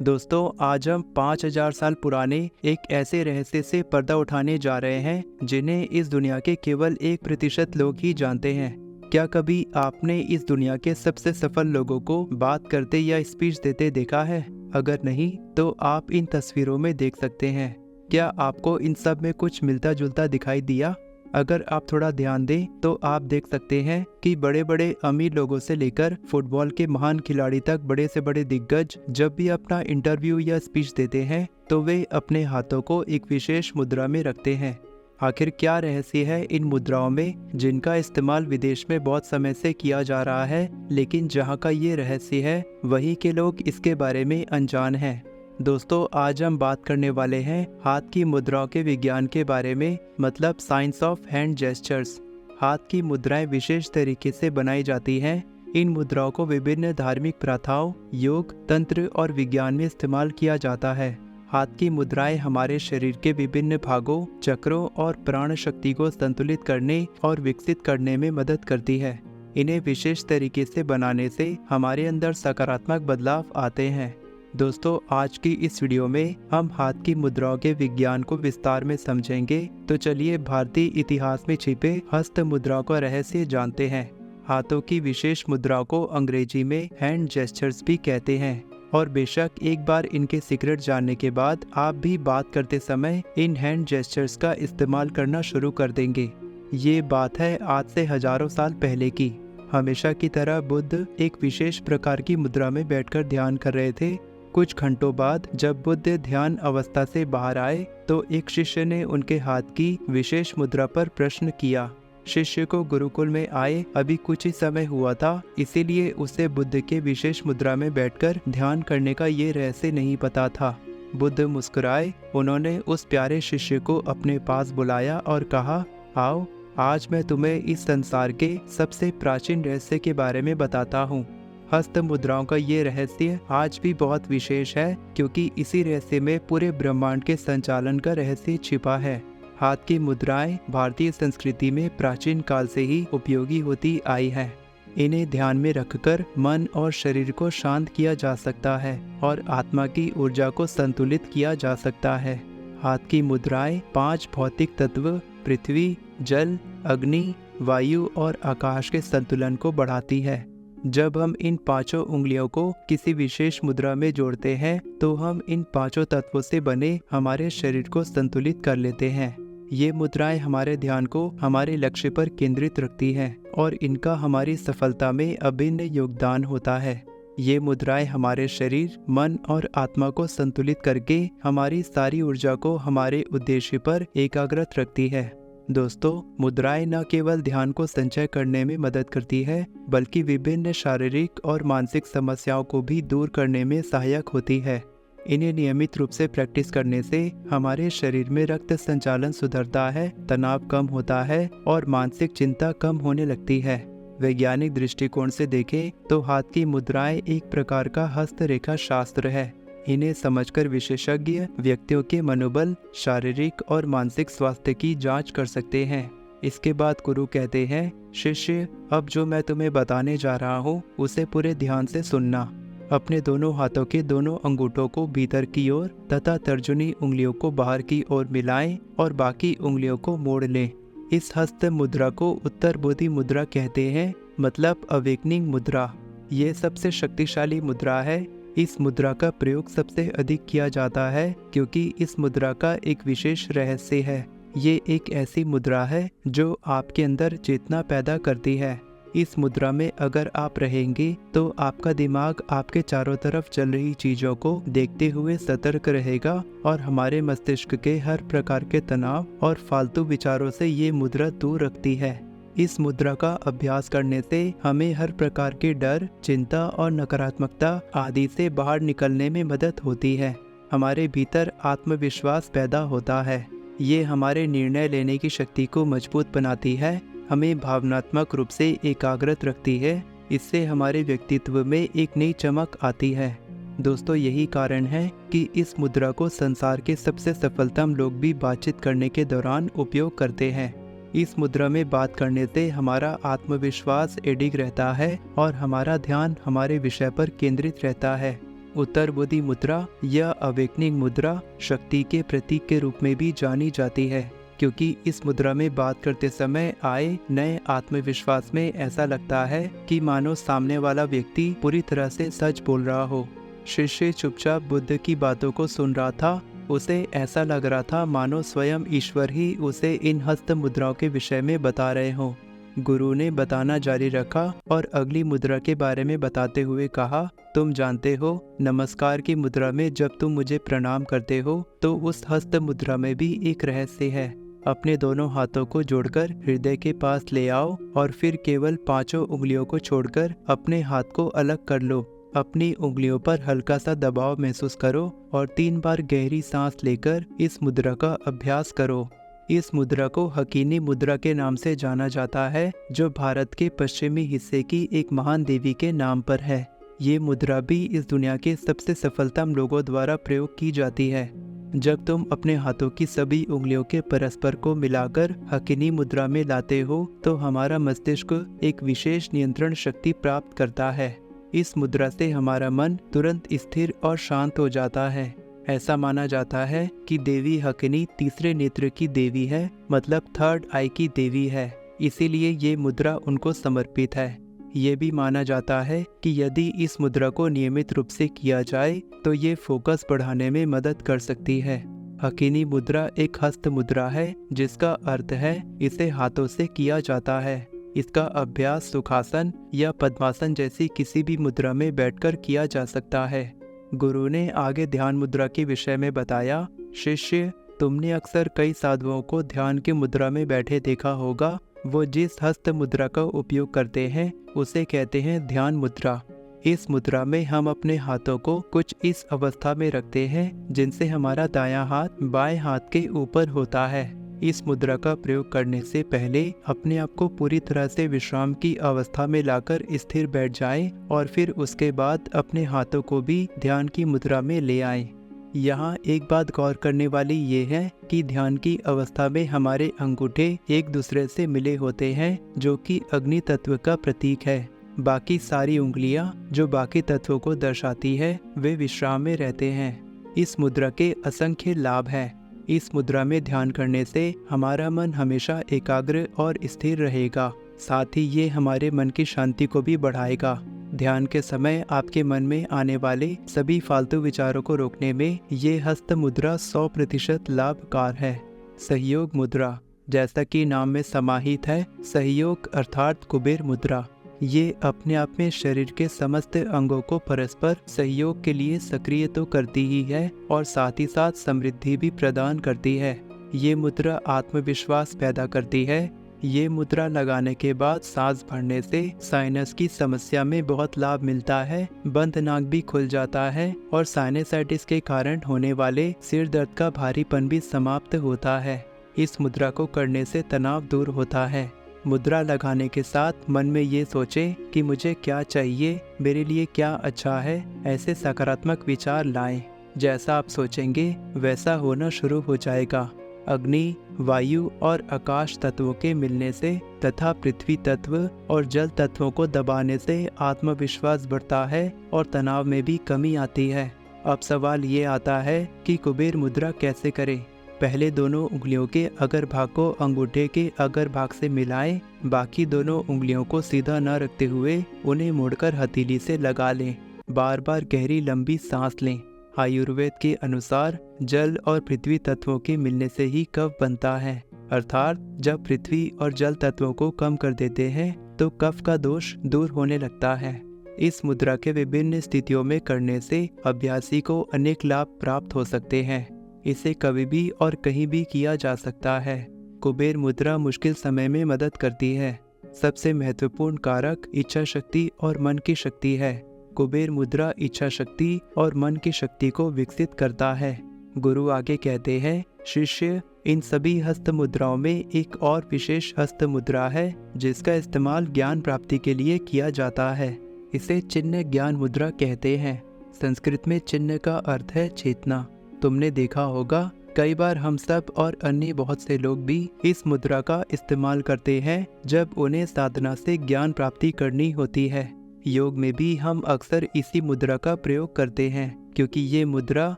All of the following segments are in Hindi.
दोस्तों, आज हम 5000 साल पुराने एक ऐसे रहस्य से पर्दा उठाने जा रहे हैं जिन्हें इस दुनिया के केवल 1% लोग ही जानते हैं। क्या कभी आपने इस दुनिया के सबसे सफल लोगों को बात करते या स्पीच देते देखा है? अगर नहीं तो आप इन तस्वीरों में देख सकते हैं। क्या आपको इन सब में कुछ मिलता जुलता दिखाई दिया? अगर आप थोड़ा ध्यान दें तो आप देख सकते हैं कि बड़े बड़े अमीर लोगों से लेकर फुटबॉल के महान खिलाड़ी तक बड़े से बड़े दिग्गज जब भी अपना इंटरव्यू या स्पीच देते हैं तो वे अपने हाथों को एक विशेष मुद्रा में रखते हैं। आखिर क्या रहस्य है इन मुद्राओं में जिनका इस्तेमाल विदेश में बहुत समय से किया जा रहा है, लेकिन जहाँ का ये रहस्य है वहीं के लोग इसके बारे में अनजान हैं। दोस्तों, आज हम बात करने वाले हैं हाथ की मुद्राओं के विज्ञान के बारे में, मतलब साइंस ऑफ हैंड जेस्चर्स। हाथ की मुद्राएं विशेष तरीके से बनाई जाती हैं। इन मुद्राओं को विभिन्न धार्मिक प्रथाओं, योग, तंत्र और विज्ञान में इस्तेमाल किया जाता है। हाथ की मुद्राएं हमारे शरीर के विभिन्न भागों, चक्रों और प्राण शक्ति को संतुलित करने और विकसित करने में मदद करती है। इन्हें विशेष तरीके से बनाने से हमारे अंदर सकारात्मक बदलाव आते हैं। दोस्तों, आज की इस वीडियो में हम हाथ की मुद्राओं के विज्ञान को विस्तार में समझेंगे। तो चलिए भारतीय इतिहास में छिपे हस्त मुद्राओं का रहस्य जानते हैं। हाथों की विशेष मुद्राओं को अंग्रेजी में हैंड जेस्चर्स भी कहते हैं, और बेशक एक बार इनके सीक्रेट जानने के बाद आप भी बात करते समय इन हैंड जेस्चर्स का इस्तेमाल करना शुरू कर देंगे। ये बात है आज से हजारों साल पहले की। हमेशा की तरह बुद्ध एक विशेष प्रकार की मुद्रा में बैठकर ध्यान कर रहे थे। कुछ घंटों बाद जब बुद्ध ध्यान अवस्था से बाहर आए तो एक शिष्य ने उनके हाथ की विशेष मुद्रा पर प्रश्न किया। शिष्य को गुरुकुल में आए अभी कुछ ही समय हुआ था, इसीलिए उसे बुद्ध के विशेष मुद्रा में बैठकर ध्यान करने का ये रहस्य नहीं पता था। बुद्ध मुस्कुराए। उन्होंने उस प्यारे शिष्य को अपने पास बुलाया और कहा, आओ, आज मैं तुम्हें इस संसार के सबसे प्राचीन रहस्य के बारे में बताता हूँ। हस्त मुद्राओं का ये रहस्य आज भी बहुत विशेष है, क्योंकि इसी रहस्य में पूरे ब्रह्मांड के संचालन का रहस्य छिपा है। हाथ की मुद्राएं भारतीय संस्कृति में प्राचीन काल से ही उपयोगी होती आई है। इन्हें ध्यान में रखकर मन और शरीर को शांत किया जा सकता है और आत्मा की ऊर्जा को संतुलित किया जा सकता है। हाथ की मुद्राएं 5 भौतिक तत्व पृथ्वी, जल, अग्नि, वायु और आकाश के संतुलन को बढ़ाती है। जब हम इन 5 उंगलियों को किसी विशेष मुद्रा में जोड़ते हैं तो हम इन 5 तत्वों से बने हमारे शरीर को संतुलित कर लेते हैं। ये मुद्राएं हमारे ध्यान को हमारे लक्ष्य पर केंद्रित रखती हैं और इनका हमारी सफलता में अभिन्न योगदान होता है। ये मुद्राएं हमारे शरीर, मन और आत्मा को संतुलित करके हमारी सारी ऊर्जा को हमारे उद्देश्य पर एकाग्रत रखती है। दोस्तों, मुद्राएं न केवल ध्यान को संचय करने में मदद करती है, बल्कि विभिन्न शारीरिक और मानसिक समस्याओं को भी दूर करने में सहायक होती है। इन्हें नियमित रूप से प्रैक्टिस करने से हमारे शरीर में रक्त संचालन सुधरता है, तनाव कम होता है और मानसिक चिंता कम होने लगती है। वैज्ञानिक दृष्टिकोण से देखें तो हाथ की मुद्राएं एक प्रकार का हस्तरेखा शास्त्र है। इन्हें समझकर विशेषज्ञ व्यक्तियों के मनोबल, शारीरिक और मानसिक स्वास्थ्य की जांच कर सकते हैं। इसके बाद गुरु कहते हैं, शिष्य, अब जो मैं तुम्हें बताने जा रहा हूँ उसे पूरे ध्यान से सुनना। अपने दोनों हाथों के दोनों अंगूठों को भीतर की ओर तथा तर्जनी उंगलियों को बाहर की ओर मिलाएं और बाकी उंगलियों को मोड़ लें। इस हस्त मुद्रा को उत्तर बोधि मुद्रा कहते हैं, मतलब अवेकनिंग मुद्रा। ये सबसे शक्तिशाली मुद्रा है। इस मुद्रा का प्रयोग सबसे अधिक किया जाता है क्योंकि इस मुद्रा का एक विशेष रहस्य है। ये एक ऐसी मुद्रा है जो आपके अंदर चेतना पैदा करती है। इस मुद्रा में अगर आप रहेंगे तो आपका दिमाग आपके चारों तरफ चल रही चीजों को देखते हुए सतर्क रहेगा और हमारे मस्तिष्क के हर प्रकार के तनाव और फालतू विचारों से ये मुद्रा दूर रखती है। इस मुद्रा का अभ्यास करने से हमें हर प्रकार के डर, चिंता और नकारात्मकता आदि से बाहर निकलने में मदद होती है। हमारे भीतर आत्मविश्वास पैदा होता है। ये हमारे निर्णय लेने की शक्ति को मजबूत बनाती है, हमें भावनात्मक रूप से एकाग्रत रखती है। इससे हमारे व्यक्तित्व में एक नई चमक आती है। दोस्तों, यही कारण है कि इस मुद्रा को संसार के सबसे सफलतम लोग भी बातचीत करने के दौरान उपयोग करते हैं। इस मुद्रा में बात करने से हमारा आत्मविश्वास अडिग रहता है और हमारा ध्यान हमारे विषय पर केंद्रित रहता है। उत्तर बुद्धि मुद्रा या अवेकनिंग मुद्रा शक्ति के प्रतीक के रूप में भी जानी जाती है, क्योंकि इस मुद्रा में बात करते समय आए नए आत्मविश्वास में ऐसा लगता है कि मानो सामने वाला व्यक्ति पूरी तरह से सच बोल रहा हो। शिष्य चुपचाप बुद्ध की बातों को सुन रहा था। उसे ऐसा लग रहा था मानो स्वयं ईश्वर ही उसे इन हस्त मुद्राओं के विषय में बता रहे हों। गुरु ने बताना जारी रखा और अगली मुद्रा के बारे में बताते हुए कहा, तुम जानते हो, नमस्कार की मुद्रा में जब तुम मुझे प्रणाम करते हो तो उस हस्त मुद्रा में भी एक रहस्य है। अपने दोनों हाथों को जोड़कर हृदय के पास ले आओ और फिर केवल 5 उंगलियों को छोड़कर अपने हाथ को अलग कर लो। अपनी उंगलियों पर हल्का सा दबाव महसूस करो और 3 बार गहरी सांस लेकर इस मुद्रा का अभ्यास करो। इस मुद्रा को हकीनी मुद्रा के नाम से जाना जाता है, जो भारत के पश्चिमी हिस्से की एक महान देवी के नाम पर है। ये मुद्रा भी इस दुनिया के सबसे सफलतम लोगों द्वारा प्रयोग की जाती है। जब तुम अपने हाथों की सभी उंगलियों के परस्पर को मिलाकर हकीनी मुद्रा में लाते हो तो हमारा मस्तिष्क एक विशेष नियंत्रण शक्ति प्राप्त करता है। इस मुद्रा से हमारा मन तुरंत स्थिर और शांत हो जाता है। ऐसा माना जाता है कि देवी हकिनी तीसरे नेत्र की देवी है, मतलब थर्ड आई की देवी है, इसीलिए ये मुद्रा उनको समर्पित है। ये भी माना जाता है कि यदि इस मुद्रा को नियमित रूप से किया जाए तो ये फोकस बढ़ाने में मदद कर सकती है। हकीनी मुद्रा एक हस्त मुद्रा है, जिसका अर्थ है इसे हाथों से किया जाता है। इसका अभ्यास सुखासन या पद्मासन जैसी किसी भी मुद्रा में बैठकर किया जा सकता है। गुरु ने आगे ध्यान मुद्रा के विषय में बताया, शिष्य, तुमने अक्सर कई साधुओं को ध्यान की मुद्रा में बैठे देखा होगा। वो जिस हस्त मुद्रा का उपयोग करते हैं उसे कहते हैं ध्यान मुद्रा। इस मुद्रा में हम अपने हाथों को कुछ इस अवस्था में रखते हैं जिनसे हमारा दायां हाथ बाएं हाथ के ऊपर होता है। इस मुद्रा का प्रयोग करने से पहले अपने आप को पूरी तरह से विश्राम की अवस्था में लाकर स्थिर बैठ जाएं और फिर उसके बाद अपने हाथों को भी ध्यान की मुद्रा में ले आएं। यहाँ एक बात गौर करने वाली ये है कि ध्यान की अवस्था में हमारे अंगूठे एक दूसरे से मिले होते हैं, जो कि अग्नि तत्व का प्रतीक है। बाकी सारी उंगलियां जो बाकी तत्वों को दर्शाती है वे विश्राम में रहते हैं। इस मुद्रा के असंख्य लाभ हैं। इस मुद्रा में ध्यान करने से हमारा मन हमेशा एकाग्र और स्थिर रहेगा। साथ ही ये हमारे मन की शांति को भी बढ़ाएगा। ध्यान के समय आपके मन में आने वाले सभी फालतू विचारों को रोकने में ये हस्त मुद्रा 100% लाभकार है। सहयोग मुद्रा, जैसा कि नाम में समाहित है, सहयोग अर्थात कुबेर मुद्रा। ये अपने आप में शरीर के समस्त अंगों को परस्पर सहयोग के लिए सक्रिय तो करती ही है और साथ ही साथ समृद्धि भी प्रदान करती है। ये मुद्रा आत्मविश्वास पैदा करती है। ये मुद्रा लगाने के बाद सांस भरने से साइनस की समस्या में बहुत लाभ मिलता है। बंद नाक भी खुल जाता है और साइनसाइटिस के कारण होने वाले सिर दर्द का भारीपन भी समाप्त होता है। इस मुद्रा को करने से तनाव दूर होता है। मुद्रा लगाने के साथ मन में ये सोचें कि मुझे क्या चाहिए, मेरे लिए क्या अच्छा है। ऐसे सकारात्मक विचार लाएं। जैसा आप सोचेंगे वैसा होना शुरू हो जाएगा। अग्नि, वायु और आकाश तत्वों के मिलने से तथा पृथ्वी तत्व और जल तत्वों को दबाने से आत्मविश्वास बढ़ता है और तनाव में भी कमी आती है। अब सवाल ये आता है कि कुबेर मुद्रा कैसे करें। पहले दोनों उंगलियों के अगर भाग को अंगूठे के अगर भाग से मिलाएं। बाकी दोनों उंगलियों को सीधा न रखते हुए उन्हें मोड़कर हथेली से लगा लें। बार बार गहरी लंबी सांस लें। आयुर्वेद के अनुसार जल और पृथ्वी तत्वों के मिलने से ही कफ बनता है, अर्थात जब पृथ्वी और जल तत्वों को कम कर देते हैं तो कफ का दोष दूर होने लगता है। इस मुद्रा के विभिन्न स्थितियों में करने से अभ्यासी को अनेक लाभ प्राप्त हो सकते हैं। इसे कभी भी और कहीं भी किया जा सकता है। कुबेर मुद्रा मुश्किल समय में मदद करती है। सबसे महत्वपूर्ण कारक इच्छा शक्ति और मन की शक्ति है। कुबेर मुद्रा इच्छा शक्ति और मन की शक्ति को विकसित करता है। गुरु आगे कहते हैं, शिष्य, इन सभी हस्त मुद्राओं में एक और विशेष हस्त मुद्रा है जिसका इस्तेमाल ज्ञान प्राप्ति के लिए किया जाता है। इसे चिन्ह ज्ञान मुद्रा कहते हैं। संस्कृत में चिन्ह का अर्थ है चेतना। तुमने देखा होगा कई बार हम सब और अन्य बहुत से लोग भी इस मुद्रा का इस्तेमाल करते हैं जब उन्हें साधना से ज्ञान प्राप्ति करनी होती है। योग में भी हम अक्सर इसी मुद्रा का प्रयोग करते हैं, क्योंकि ये मुद्रा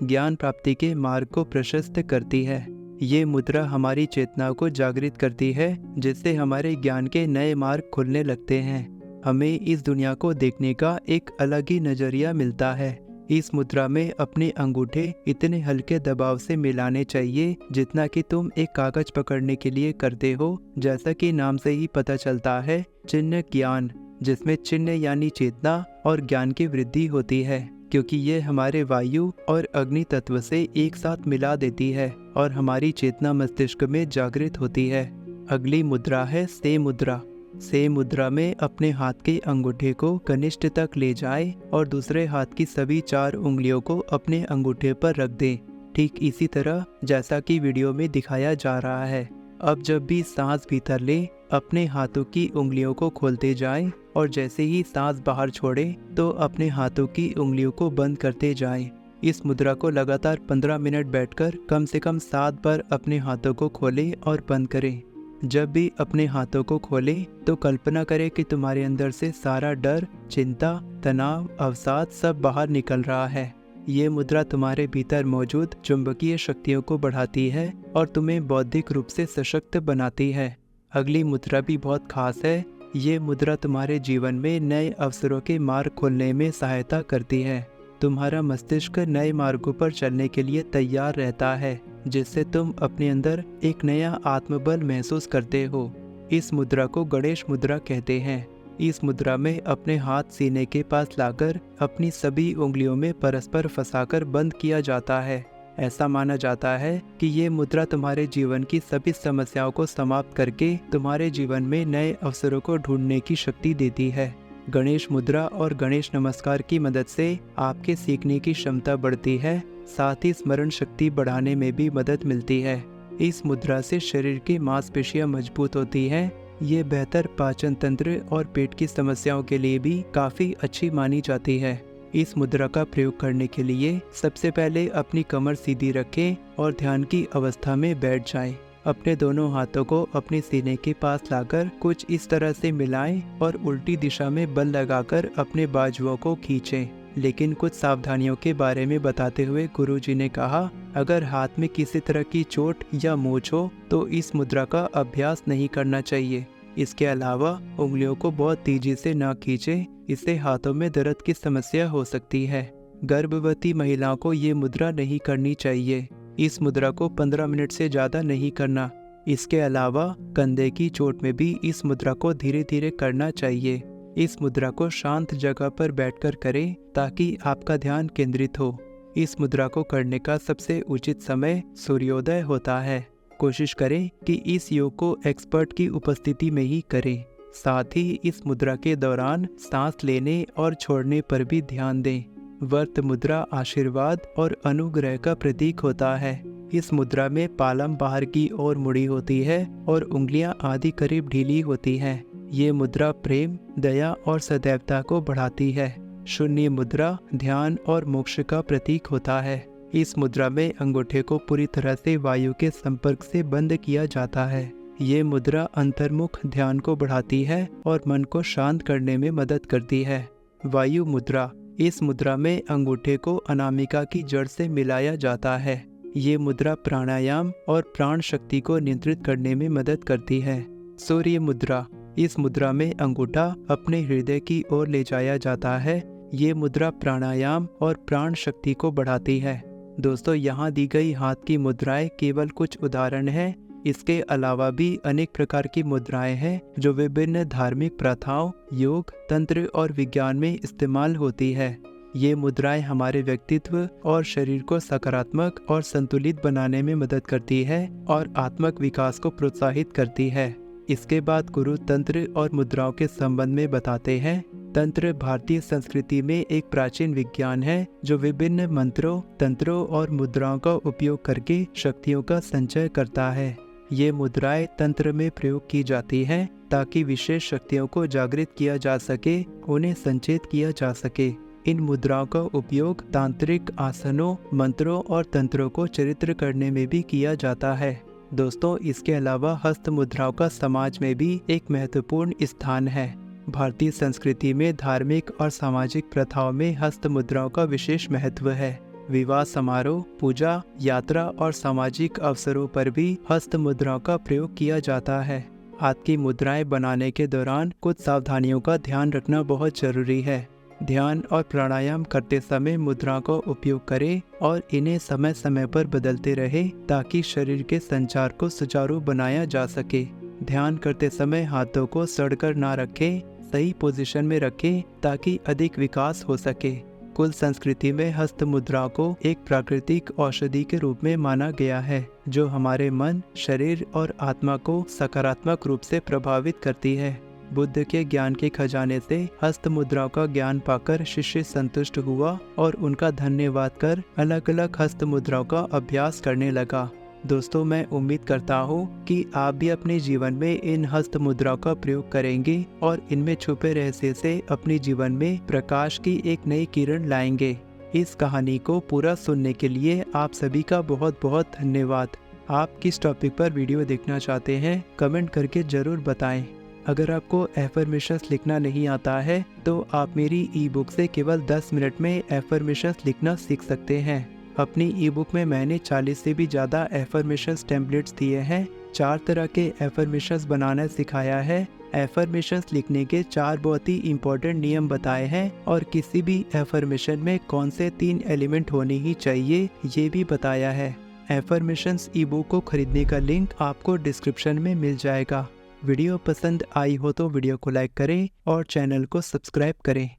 ज्ञान प्राप्ति के मार्ग को प्रशस्त करती है। ये मुद्रा हमारी चेतना को जागृत करती है, जिससे हमारे ज्ञान के नए मार्ग खुलने लगते हैं। हमें इस दुनिया को देखने का एक अलग ही नजरिया मिलता है। इस मुद्रा में अपने अंगूठे इतने हल्के दबाव से मिलाने चाहिए जितना कि तुम एक कागज पकड़ने के लिए करते हो। जैसा कि नाम से ही पता चलता है, चिन्ह ज्ञान, जिसमें चिन्ह यानी चेतना और ज्ञान की वृद्धि होती है, क्योंकि ये हमारे वायु और अग्नि तत्व से एक साथ मिला देती है और हमारी चेतना मस्तिष्क में जागृत होती है। अगली मुद्रा है से मुद्रा। से मुद्रा में अपने हाथ के अंगूठे को कनिष्ठ तक ले जाएं और दूसरे हाथ की सभी 4 उंगलियों को अपने अंगूठे पर रख दें, ठीक इसी तरह जैसा कि वीडियो में दिखाया जा रहा है। अब जब भी सांस भीतर लें, अपने हाथों की उंगलियों को खोलते जाएं और जैसे ही सांस बाहर छोड़ें तो अपने हाथों की उंगलियों को बंद करते जाएं। इस मुद्रा को लगातार 15 मिनट बैठकर कम से कम 7 बार अपने हाथों को खोलें और बंद करें। जब भी अपने हाथों को खोलें तो कल्पना करें कि तुम्हारे अंदर से सारा डर, चिंता, तनाव, अवसाद सब बाहर निकल रहा है। ये मुद्रा तुम्हारे भीतर मौजूद चुंबकीय शक्तियों को बढ़ाती है और तुम्हें बौद्धिक रूप से सशक्त बनाती है। अगली मुद्रा भी बहुत खास है। ये मुद्रा तुम्हारे जीवन में नए अवसरों के मार्ग खोलने में सहायता करती है। तुम्हारा मस्तिष्क नए मार्गों पर चलने के लिए तैयार रहता है, जिससे तुम अपने अंदर एक नया आत्मबल महसूस करते हो। इस मुद्रा को गणेश मुद्रा कहते हैं। इस मुद्रा में अपने हाथ सीने के पास लाकर अपनी सभी उंगलियों में परस्पर फंसाकर बंद किया जाता है। ऐसा माना जाता है कि ये मुद्रा तुम्हारे जीवन की सभी समस्याओं को समाप्त करके तुम्हारे जीवन में नए अवसरों को ढूंढने की शक्ति देती है। गणेश मुद्रा और गणेश नमस्कार की मदद से आपके सीखने की क्षमता बढ़ती है, साथ ही स्मरण शक्ति बढ़ाने में भी मदद मिलती है। इस मुद्रा से शरीर की मांसपेशियां मजबूत होती हैं। ये बेहतर पाचन तंत्र और पेट की समस्याओं के लिए भी काफ़ी अच्छी मानी जाती है। इस मुद्रा का प्रयोग करने के लिए सबसे पहले अपनी कमर सीधी रखें और ध्यान की अवस्था में बैठ जाएं। अपने दोनों हाथों को अपने सीने के पास लाकर कुछ इस तरह से मिलाएं और उल्टी दिशा में बल लगाकर अपने बाजुओं को खींचें। लेकिन कुछ सावधानियों के बारे में बताते हुए गुरुजी ने कहा, अगर हाथ में किसी तरह की चोट या मोच हो तो इस मुद्रा का अभ्यास नहीं करना चाहिए। इसके अलावा उंगलियों को बहुत तेजी से न खींचें, इससे हाथों में दर्द की समस्या हो सकती है। गर्भवती महिलाओं को ये मुद्रा नहीं करनी चाहिए। इस मुद्रा को 15 मिनट से ज़्यादा नहीं करना। इसके अलावा कंधे की चोट में भी इस मुद्रा को धीरे धीरे करना चाहिए। इस मुद्रा को शांत जगह पर बैठकर करें ताकि आपका ध्यान केंद्रित हो। इस मुद्रा को करने का सबसे उचित समय सूर्योदय होता है। कोशिश करें कि इस योग को एक्सपर्ट की उपस्थिति में ही करें। साथ ही इस मुद्रा के दौरान सांस लेने और छोड़ने पर भी ध्यान दें। वर्त मुद्रा आशीर्वाद और अनुग्रह का प्रतीक होता है। इस मुद्रा में पालम बाहर की ओर मुड़ी होती है और उंगलियां आधी करीब ढीली होती हैं। ये मुद्रा प्रेम, दया और सदैवता को बढ़ाती है। शून्य मुद्रा ध्यान और मोक्ष का प्रतीक होता है। इस मुद्रा में अंगूठे को पूरी तरह से वायु के संपर्क से बंद किया जाता है। ये मुद्रा अंतर्मुख ध्यान को बढ़ाती है और मन को शांत करने में मदद करती है। वायु मुद्रा, इस मुद्रा में अंगूठे को अनामिका की जड़ से मिलाया जाता है। ये मुद्रा प्राणायाम और प्राण शक्ति को नियंत्रित करने में मदद करती है। सूर्य मुद्रा, इस मुद्रा में अंगूठा अपने हृदय की ओर ले जाया जाता है। ये मुद्रा प्राणायाम और प्राण शक्ति को बढ़ाती है। दोस्तों, यहाँ दी गई हाथ की मुद्राएं केवल कुछ उदाहरण हैं। इसके अलावा भी अनेक प्रकार की मुद्राएं हैं जो विभिन्न धार्मिक प्रथाओं, योग, तंत्र और विज्ञान में इस्तेमाल होती है। ये मुद्राएं हमारे व्यक्तित्व और शरीर को सकारात्मक और संतुलित बनाने में मदद करती है और आत्मक विकास को प्रोत्साहित करती है। इसके बाद गुरु तंत्र और मुद्राओं के संबंध में बताते हैं। तंत्र भारतीय संस्कृति में एक प्राचीन विज्ञान है जो विभिन्न मंत्रों, तंत्रों और मुद्राओं का उपयोग करके शक्तियों का संचय करता है। ये मुद्राएं तंत्र में प्रयोग की जाती हैं ताकि विशेष शक्तियों को जागृत किया जा सके, उन्हें संचेत किया जा सके। इन मुद्राओं का उपयोग तांत्रिक आसनों, मंत्रों और तंत्रों को चरित्र करने में भी किया जाता है। दोस्तों, इसके अलावा हस्त मुद्राओं का समाज में भी एक महत्वपूर्ण स्थान है। भारतीय संस्कृति में धार्मिक और सामाजिक प्रथाओं में हस्त मुद्राओं का विशेष महत्व है। विवाह समारोह, पूजा, यात्रा और सामाजिक अवसरों पर भी हस्त मुद्राओं का प्रयोग किया जाता है। हाथ की मुद्राएं बनाने के दौरान कुछ सावधानियों का ध्यान रखना बहुत जरूरी है। ध्यान और प्राणायाम करते समय मुद्राओं का उपयोग करें और इन्हें समय समय पर बदलते रहें ताकि शरीर के संचार को सुचारू बनाया जा सके। ध्यान करते समय हाथों को सड़कर ना रखें, सही पोजीशन में रखें ताकि अधिक विकास हो सके। कुल संस्कृति में हस्त मुद्रा को एक प्राकृतिक औषधि के रूप में माना गया है, जो हमारे मन, शरीर और आत्मा को सकारात्मक रूप से प्रभावित करती है। बुद्ध के ज्ञान के खजाने से हस्त मुद्राओं का ज्ञान पाकर शिष्य संतुष्ट हुआ और उनका धन्यवाद कर अलग अलग हस्त मुद्राओं का अभ्यास करने लगा। दोस्तों, मैं उम्मीद करता हूँ कि आप भी अपने जीवन में इन हस्त मुद्राओं का प्रयोग करेंगे और इनमें छुपे रहस्य से अपने जीवन में प्रकाश की एक नई किरण लाएंगे। इस कहानी को पूरा सुनने के लिए आप सभी का बहुत बहुत धन्यवाद। आप किस टॉपिक पर वीडियो देखना चाहते हैं कमेंट करके जरूर बताएं। अगर आपको एफर्मेशंस लिखना नहीं आता है तो आप मेरी ई बुक से केवल 10 मिनट में एफर्मेशंस लिखना सीख सकते हैं। अपनी ई बुक में मैंने 40 से भी ज़्यादा एफर्मेशंस टेम्पलेट्स दिए हैं। 4 तरह के एफर्मेशंस बनाना सिखाया है। एफर्मेशंस लिखने के 4 बहुत ही इम्पोर्टेंट नियम बताए हैं और किसी भी एफर्मेशन में कौन से 3 एलिमेंट होने ही चाहिए ये भी बताया है। एफर्मेशंस ई बुक को खरीदने का लिंक आपको डिस्क्रिप्शन में मिल जाएगा। वीडियो पसंद आई हो तो वीडियो को लाइक करें और चैनल को सब्सक्राइब करें।